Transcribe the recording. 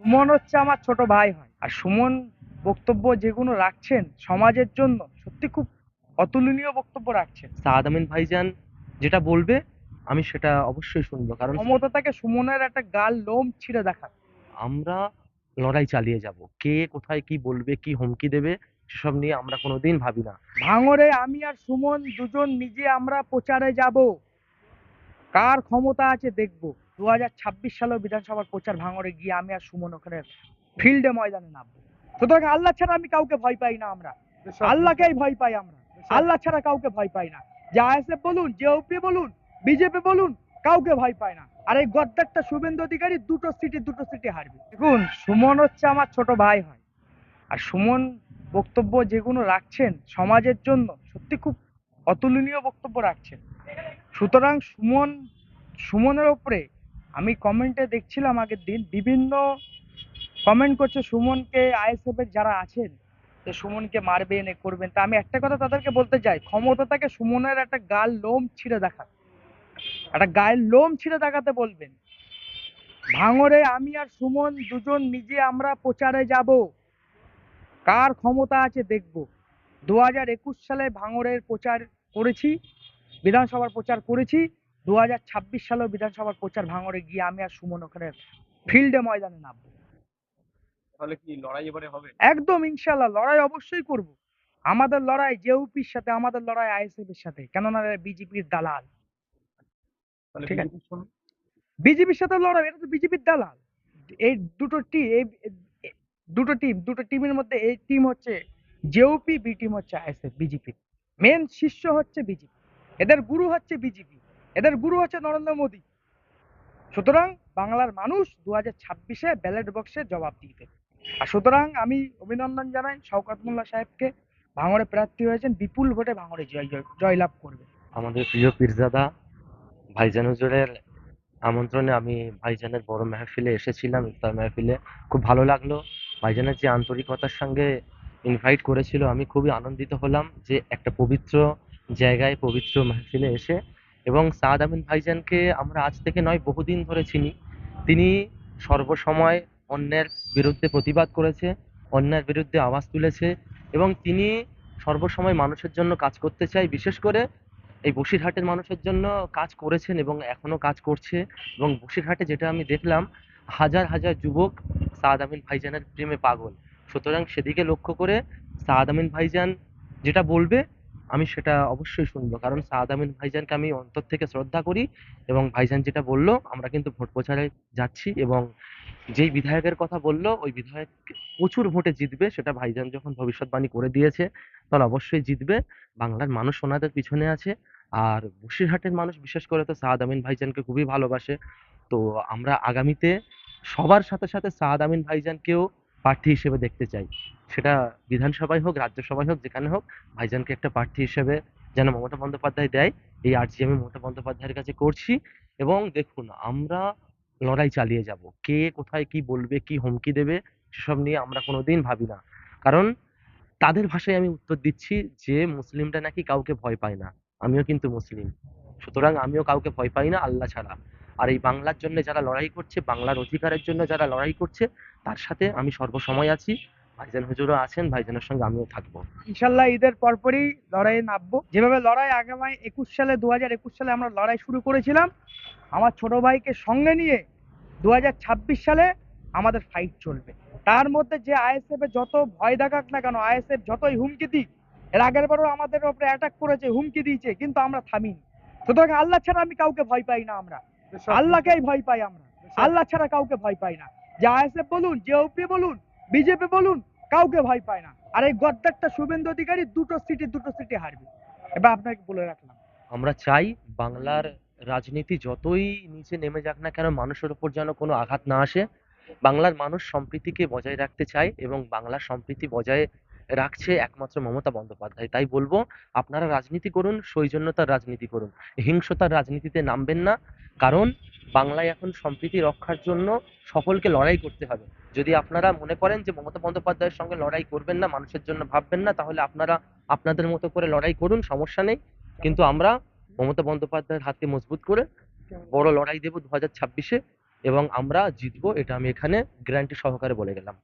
সুমন হচ্ছে আমার ছোট ভাই হয়। আর সুমন বক্তব্য যেগুলো রাখছেন সমাজের জন্য সত্যি খুব অতুলনীয় বক্তব্য রাখছেন। সাদ আমিন ভাইজান যেটা বলবে আমি সেটা অবশ্যই শুনবো, কারণ ক্ষমতা থেকে সুমনের একটা গাল লোম ছিঁড়ে দেখা। আমরা লড়াই চালিয়ে যাব। কে কোথায় কি বলবে, কি হুমকি দেবে, সেসব নিয়ে আমরা কোনোদিন ভাবি না। ভাঙরে আমি আর সুমন দুজন নিজে আমরা প্রচারে যাব, কার ক্ষমতা আছে দেখবো। 2026 সালেও বিধানসভার প্রচার ভাঙরে গিয়ে আমি আর সুমন ওখানে ফিল্ডে ময়দানে নামবো। সুতরাং আল্লাহ ছাড়া আমি কাউকে ভয় পাই না। আমরা আল্লাহকেই ভয় পাই। আমরা আল্লাহ ছাড়া কাউকে ভয় পাই না। যে আইএসএফ বলুন, জেওপি বলুন, বিজেপি বলুন, কাউকে ভয় পায় না। আর এই গদ্দারটা শুভেন্দু অধিকারী দুটো সিটি হারবে। দেখুন, সুমন হচ্ছে আমার ছোট ভাই হয়। আর সুমন বক্তব্য যেগুলো রাখছেন সমাজের জন্য সত্যি খুব অতুলনীয় বক্তব্য রাখছেন। সুতরাং সুমনের ওপরে আমি কমেন্টে দেখছিলাম আগের দিন বিভিন্ন কমেন্ট করছে সুমনকে, আইএসএফ এর যারা আছেন যে সুমনকে মারবেন এ করবেন। তা আমি একটা কথা তাদেরকে বলতে চাই, ক্ষমতা থাকে সুমনের একটা গাল লোম ছিঁড়ে দেখা, একটা গায়ের লোম ছিঁড়ে দেখাতে বলবেন। ভাঙরে আমি আর সুমন দুজন নিজে আমরা প্রচারে যাব, কার ক্ষমতা আছে দেখব। 2021 সালে ভাঙড়ের প্রচার করেছি, বিধানসভার প্রচার করেছি। 2026 সালেও বিধানসভার প্রচার ভাঙড়ে গিয়ে আমি আর সুমন ওখানে ফিল্ডে ময়দানে নামবো। তাহলে কি লড়াই এবারে হবে? একদম ইনশাল্লাহ লড়াই অবশ্যই করব। আমাদের লড়াই জেউপির সাথে, আমাদের লড়াই আইএসএফ এর সাথে, কেননা বিজেপির দালাল। তাহলে ঠিক আছে, বিজেপির সঙ্গে বিজেপির সাথে লড়াই, এটা তো বিজেপির দালাল। এই দুটো টিম, দুটো টিমের মধ্যে এই টিম হচ্ছে জেওপি, বি টিম হচ্ছে আইএসএফ। বিজেপি মেন শিষ্য হচ্ছে বিজেপি, এদের গুরু হচ্ছে বিজেপি, এদের গুরু হচ্ছে নরেন্দ্র মোদী। সুতরাং বাংলার মানুষ 2026-এ ব্যালট বক্সে জবাব দিয়ে দেবে। আর সুতরাং আমি অভিনন্দন জানাই শওকত মোল্লা সাহেবকে। ভাঙড়ে প্রার্থী হয়েছেন, বিপুল ভোটে ভাঙড়ে জয়লাভ করবে। আমাদের প্রিয় পীরজাদা ভাইজান হুজুরের আমন্ত্রণে আমি ভাইজানের বড় মেহফিলে এসেছিলাম, ইফতার মেহফিলে। খুব ভালো লাগলো। ভাইজানের যে আন্তরিকতার সঙ্গে ইনভাইট করেছিল, আমি খুবই আনন্দিত হলাম যে একটা পবিত্র জায়গায় পবিত্র মেহফিলে এসে। এবং সাদ আমিন ভাইজানকে আমরা আজ থেকে নয়, বহুদিন ধরে চিনি। তিনি সর্বসময় অন্যের বিরুদ্ধে প্রতিবাদ করেছে, অন্যের বিরুদ্ধে আওয়াজ তুলেছে, এবং তিনি সর্বসময় মানুষের জন্য কাজ করতে চায়। বিশেষ করে এই বসিরহাটের মানুষের জন্য কাজ করেছেন এবং এখনো কাজ করছে। এবং বসিরহাটে যেটা আমি দেখলাম, হাজার হাজার যুবক সাদ আমিন ভাইজানের প্রেমে পাগল। সুতরাং সেদিকে লক্ষ্য করে সাদ আমিন ভাইজান যেটা বলবে আমি সেটা অবশ্যই শুনবো, কারণ সাদ আমিন ভাইজানকে আমি অন্তর থেকে শ্রদ্ধা করি। এবং ভাইজান যেটা বললো, আমরা কিন্তু ভোট প্রচারে যাচ্ছি, এবং যেই বিধায়কের কথা বললো ওই বিধায়ক প্রচুর ভোটে জিতবে, সেটা ভাইজান যখন ভবিষ্যৎবাণী করে দিয়েছে তাহলে অবশ্যই জিতবে। বাংলার মানুষ ওনাদের পিছনে আছে। আর বসিরহাটের মানুষ বিশেষ করে তো সাদ আমিন ভাইজানকে খুবই ভালোবাসে। তো আমরা আগামীতে সবার সাথে সাথে সাদ আমিন ভাইজানকেও প্রার্থী হিসেবে দেখতে চাই। সেটা বিধানসভায় হোক, রাজ্যসভায় হোক, যেখানে হোক, ভাইজানকে একটা প্রার্থী হিসেবে যেন মমতা বন্দ্যোপাধ্যায় দেয়, এই আর্জি আমি মমতা বন্দ্যোপাধ্যায়ের কাছে করছি। এবং দেখুন, আমরা লড়াই চালিয়ে যাব। কে কোথায় কি বলবে, কি হুমকি দেবে, সেসব নিয়ে আমরা কোনোদিন ভাবি না। কারণ তাদের ভাষায় আমি উত্তর দিচ্ছি যে মুসলিমরা নাকি কাউকে ভয় পায় না। আমিও কিন্তু মুসলিম। সুতরাং আমিও কাউকে ভয় পাই না আল্লাহ ছাড়া। আর এই বাংলার জন্য যারা লড়াই করছে, বাংলার অধিকারের জন্য যারা লড়াই করছে, তার সাথে আমি সর্বসময় আছি। ভাইজান হুজুরও আছেন, ভাইজানের সঙ্গে আমিও থাকবো। ইনশাল্লাহ ঈদের পরপরই লড়াইয়ে নামবো। যেভাবে লড়াই আগামী 21 সালে, 2021 সালে আমরা লড়াই শুরু করেছিলাম, আমার ছোট ভাইকে সঙ্গে নিয়ে 2026 সালে আমাদের ফাইট চলবে। তার মধ্যে যে আইএসএফ এ যত ভয় দেখাক না কেন, আইএসএফ যতই হুমকি দিক, এর আগের বারও আমাদের উপরে অ্যাটাক করেছে, হুমকি দিয়েছে, কিন্তু আমরা থামিনি। সুতরাং আল্লাহ ছাড়া আমি কাউকে ভয় পাই না। আমরা আল্লাহকেই ভয় পাই। আমরা আল্লাহ ছাড়া কাউকে ভয় পাই না। যে আইএসএফ বলুন, জেওপি বলুন, বিজেপি বলুন, কাউকে ভয় পায় না। আর এই গদ্দারটা শুভেন্দু অধিকারী দুটো সিটি হারবে। এবার আপনাকে বলে রাখলাম। আমরা চাই বাংলার রাজনীতি যতই নিচে নেমে যাক না কেন, মানুষের উপর যেন কোনো আঘাত না আসে। বাংলার মানুষ সম্প্রীতিকে বজায় রাখতে চায়, এবং বাংলার সম্প্রীতি বজায় রাখছে একমাত্র মমতা বন্দ্যোপাধ্যায়। তাই বলবো, আপনারা রাজনীতি করুন, সৌজন্যতার রাজনীতি করুন, হিংসতার রাজনীতিতে নামবেন না। কারণ বাংলায় এখন সম্প্রীতি রক্ষার জন্য সকলকে লড়াই করতে হবে। যদি আপনারা মনে করেন যে মমতা বন্দ্যোপাধ্যায়ের সঙ্গে লড়াই করবেন না, মানুষের জন্য ভাববেন না, তাহলে আপনারা আপনাদের মতো করে লড়াই করুন, সমস্যা নেই। কিন্তু আমরা মমতা বন্দ্যোপাধ্যায়ের হাতকে মজবুত করে বড় লড়াই দেব 2026-এ। এবং আমরা জিতবো, এটা আমি এখানে গ্যারান্টি সহকারে বলে গেলাম।